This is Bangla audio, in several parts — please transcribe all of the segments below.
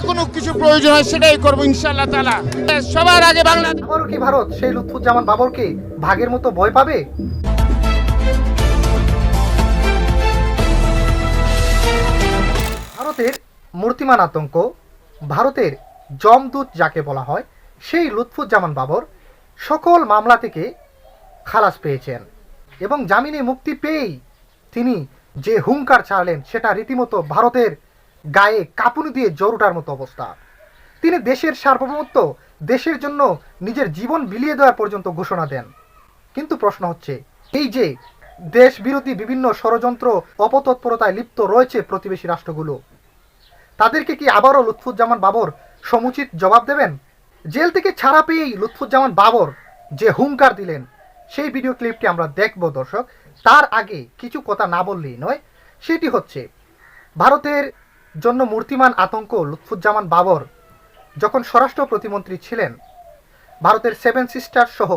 কোনো কিছু প্রয়োজন হয় সেটাই করবো ইনশাআল্লাহ তাআলা। সবার আগে বাংলাদেশ। আবারও কি ভারত সেই লুৎফুজ্জামান বাবরকে ভাগের মতো ভয় পাবে? ভারতের মূর্তিমান আতঙ্ক, ভারতের জমদূত যাকে বলা হয়, সেই লুৎফুজ্জামান বাবর সকল মামলা থেকে খালাস পেয়েছেন এবং জামিনে মুক্তি পেয়েই তিনি যে হুঙ্কার ছাড়লেন সেটা রীতিমতো ভারতের গায়ে কাঁপুনি দিয়ে জ্বর ওঠার মতো অবস্থা। তিনি দেশের সার্বভৌমত্ব, দেশের জন্য নিজের জীবন বিলিয়ে দেওয়ার পর্যন্ত ঘোষণা দেন। কিন্তু প্রশ্ন হচ্ছে, এই যে দেশ বিরোধী বিভিন্ন ষড়যন্ত্র অপতৎপরতায় লিপ্ত রয়েছে প্রতিবেশী রাষ্ট্রগুলো, তাদেরকে কি আবারও লুৎফুজ্জামান বাবর সমুচিত জবাব দেবেন? জেল থেকে ছাড়া পেয়েই লুৎফুজ্জামান বাবর যে হুঙ্কার দিলেন সেই ভিডিও ক্লিপটি আমরা দেখব দর্শক। তার আগে কিছু কথা না বললেই নয়, সেটি হচ্ছে ভারতের জন্য মূর্তিমান আতঙ্ক লুৎফুজ্জামান বাবর যখন স্বরাষ্ট্র প্রতিমন্ত্রী ছিলেন, ভারতের সেভেন সিস্টার সহ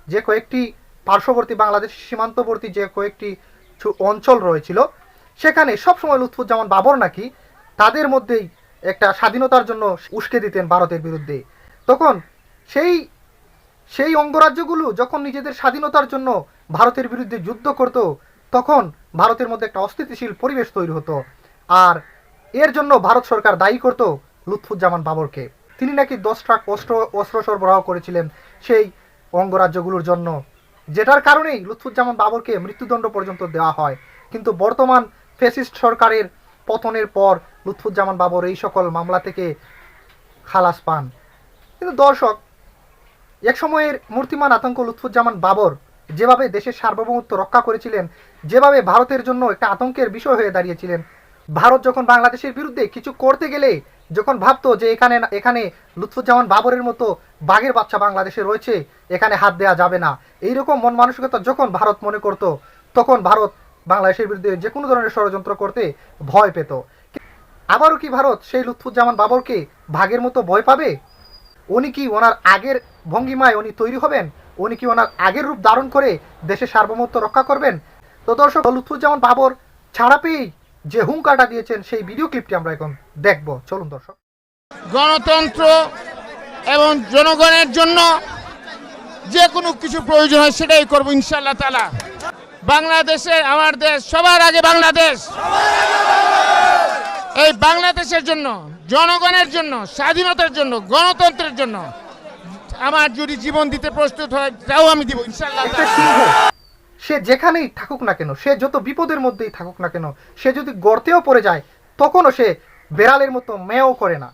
যে কয়েকটি পার্শ্ববর্তী বাংলাদেশ সীমান্তবর্তী যে কয়েকটি অঞ্চল রয়েছিল, সেখানে সবসময় লুৎফুজ্জামান বাবর নাকি তাদের মধ্যেই একটা স্বাধীনতার জন্য উস্কে দিতেন ভারতের বিরুদ্ধে। তখন সেই অঙ্গরাজ্যগুলো যখন নিজেদের স্বাধীনতার জন্য ভারতের বিরুদ্ধে যুদ্ধ করত, তখন ভারতের মধ্যে একটা অস্থিতিশীল পরিবেশ তৈরি হতো, আর এর জন্য ভারত সরকার দায়ী করত লুৎফুজ্জামান বাবরকে। তিনি নাকি 10 ট্রাক অস্ত্র সরবরাহ করেছিলেন সেই অঙ্গরাজ্যগুলোর জন্য, যেটার কারণেই লুৎফুজ্জামান বাবরকে মৃত্যুদণ্ড পর্যন্ত দেওয়া হয়। কিন্তু বর্তমান ফ্যাসিস্ট সরকারের পতনের পর লুৎফুজ্জামান বাবর এই সকল মামলা থেকে খালাস পান। কিন্তু দর্শক, এক সময়ের মূর্তিমান আতঙ্ক লুৎফুজ্জামান বাবর যেভাবে দেশের সার্বভৌমত্ব রক্ষা করেছিলেন, যেভাবে ভারতের জন্য একটা আতঙ্কের বিষয় হয়ে দাঁড়িয়েছিলেন, ভারত যখন বাংলাদেশের বিরুদ্ধে কিছু করতে গেলে যখন ভাবতো যে এখানে লুৎফুজ্জামান বাবরের মতো বাঘের বাচ্চা বাংলাদেশে রয়েছে, এখানে হাত দেওয়া যাবে না, এইরকম মন মানসিকতা যখন ভারত মনে করত, তখন ভারত বাংলাদেশের বিরুদ্ধে যে কোনো ধরনের ষড়যন্ত্র করতে ভয় পেত। আবারও কি ভারত সেই লুৎফুজ্জামান বাবরকে ভাগের মতো ভয় পাবে? উনি কি ওনার আগের ভঙ্গিমায় উনি তৈরি হবেন? উনি কি ওনার আগের রূপ ধারণ করে দেশের সার্বভৌমত্ব রক্ষা করবেন? তো দর্শক, লুৎফুজ্জামান বাবর ছাড়া পেয়েই যে হুঙ্কারটা দিয়েছেন সেই ভিডিও ক্লিপটি আমরা এখন দেখব। চলুন দর্শক। গণতন্ত্র এবং জনগণের জন্য যে কোনো কিছু প্রয়োজন হয় সেটাই করবো ইনশাআল্লাহ তাআলা। বাংলাদেশের আমার দেশ, সবার আগে বাংলাদেশ। এই বাংলাদেশের জন্য, জনগণের জন্য, স্বাধীনতার জন্য, গণতন্ত্রের জন্য আমার যদি জীবন দিতে প্রস্তুত হয় তাও আমি দিব ইনশাআল্লাহ তাআলা। সে যেখানেই থাকুক না কেন, সে যত বিপদের মধ্যেই থাকুক না কেন, সে যদি গর্তেও পড়ে যায় তখনও সে বেড়ালের মতো মেয়েও করে না,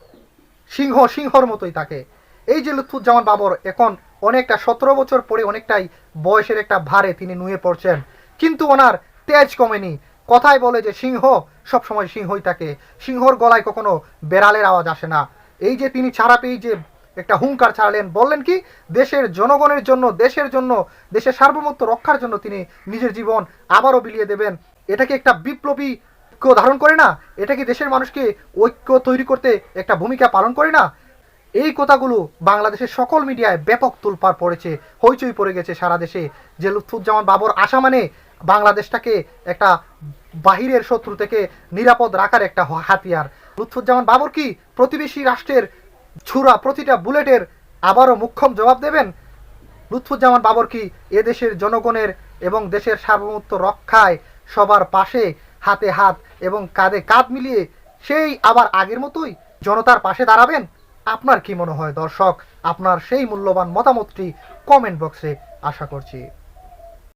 সিংহর মতোই থাকে। এই যে লুৎফুজ্জামান বাবর এখন অনেকটা 17 বছর পরে অনেকটাই বয়সের একটা ভারে তিনি নুয়ে পড়ছেন, কিন্তু ওনার তেজ কমেনি। কথায় বলে যে সিংহ সবসময় সিংহই থাকে, সিংহর গলায় কখনো বেড়ালের আওয়াজ আসে না। এই যে তিনি ছাড়া পেয়ে যে একটা হুঙ্কার ছাড়লেন, বললেন কি দেশের জনগণের জন্য, দেশের জন্য, দেশের সার্বভৌমত্ব রক্ষার জন্য তিনি নিজের জীবন আবারও বিলিয়ে দেবেন। এটা কি একটা বিপ্লবী ঐক্য ধারণ করে না? এটা কি দেশের মানুষকে ঐক্য তৈরি করতে একটা ভূমিকা পালন করে না? এই কথাগুলো বাংলাদেশের সকল মিডিয়ায় ব্যাপক তোলপাড় পড়েছে, হইচই পড়ে গেছে সারা দেশে, যে লুৎফুজ্জামান বাবর আসা মানে বাংলাদেশটাকে একটা বাহিরের শত্রু থেকে নিরাপদ রাখার একটা হাতিয়ার। লুৎফুজ্জামান বাবর কি প্রতিবেশী রাষ্ট্রের ছুরা প্রতিটা বুলেটের আবারও মুখ্যম জবাব দেবেন? লুৎফুজ্জামান বাবর কি এদেশের জনগণের এবং দেশের সার্বভৌমত্ব রক্ষায় সবার পাশে হাতে হাত এবং কাঁধে কাঁধ মিলিয়ে সেই আবার আগের মতোই জনতার পাশে দাঁড়াবেন? আপনার কি মনে হয় দর্শক? আপনার সেই মূল্যবান মতামতটি কমেন্ট বক্সে আশা করছি।